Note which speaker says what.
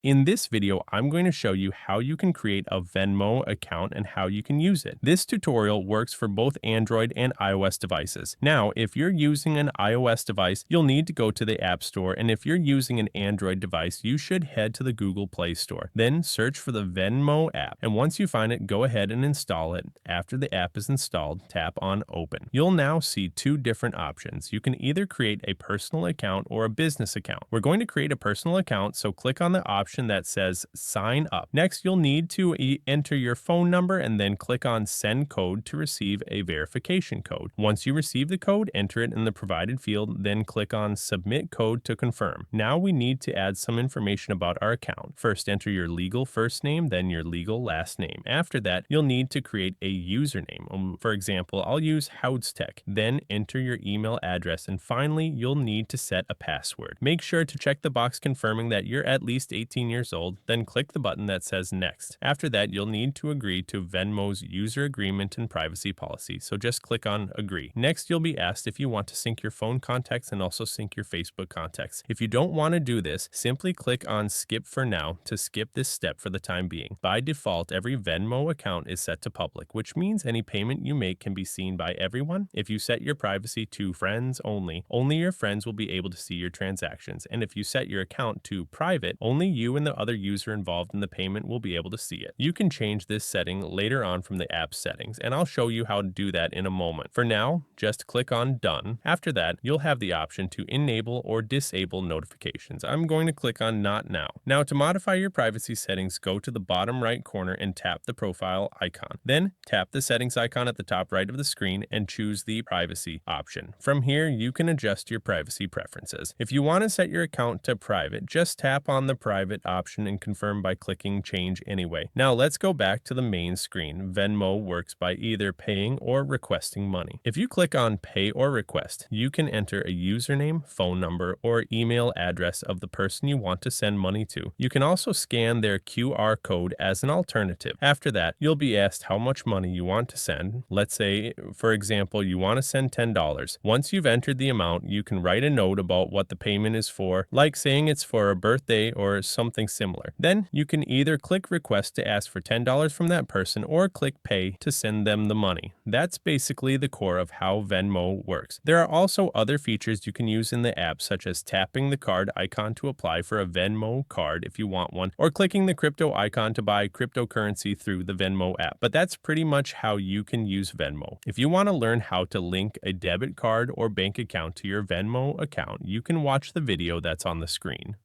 Speaker 1: In this video, I'm going to show you how you can create a Venmo account and how you can use it. This tutorial works for both Android and iOS devices. Now, if you're using an iOS device, you'll need to go to the App Store, and if you're using an Android device, you should head to the Google Play Store. Then search for the Venmo app, and once you find it, go ahead and install it. After the app is installed, tap on Open. You'll now see two different options. You can either create a personal account or a business account. We're going to create a personal account, so click on the option that says sign up. Next, you'll need to enter your phone number and then click on send code to receive a verification code. Once you receive the code, enter it in the provided field, then click on submit code to confirm. Now we need to add some information about our account. First, enter your legal first name, then your legal last name. After that, you'll need to create a username. For example, I'll use Houdstech. Then enter your email address, and finally, you'll need to set a password. Make sure to check the box confirming that you're at least 18 years old, then click the button that says next. After that, you'll need to agree to Venmo's user agreement and privacy policy, so just click on agree. Next, you'll be asked if you want to sync your phone contacts and also sync your Facebook contacts. If you don't want to do this, simply click on skip for now to skip this step for the time being. By default, every Venmo account is set to public, which means any payment you make can be seen by everyone. If you set your privacy to friends only your friends will be able to see your transactions. And if you set your account to private, only you and the other user involved in the payment will be able to see it. You can change this setting later on from the app settings, and I'll show you how to do that in a moment. For now, just click on done. After that, you'll have the option to enable or disable notifications. I'm going to click on not now. Now, to modify your privacy settings, go to the bottom right corner and tap the profile icon. Then tap the settings icon at the top right of the screen and choose the privacy option. From here, you can adjust your privacy preferences. If you want to set your account to private, just tap on the private option and confirm by clicking change anyway. Now let's go back to the main screen. Venmo works by either paying or requesting money. If you click on pay or request, you can enter a username, phone number, or email address of the person you want to send money to. You can also scan their QR code as an alternative. After that, you'll be asked how much money you want to send. Let's say, for example, you want to send $10. Once you've entered the amount, you can write a note about what the payment is for, like saying it's for a birthday or something similar. Then you can either click request to ask for $10 from that person or click pay to send them the money. That's basically the core of how Venmo works. There are also other features you can use in the app, such as tapping the card icon to apply for a Venmo card if you want one, or clicking the crypto icon to buy cryptocurrency through the Venmo app. But that's pretty much how you can use Venmo. If you want to learn how to link a debit card or bank account to your Venmo account, you can watch the video that's on the screen.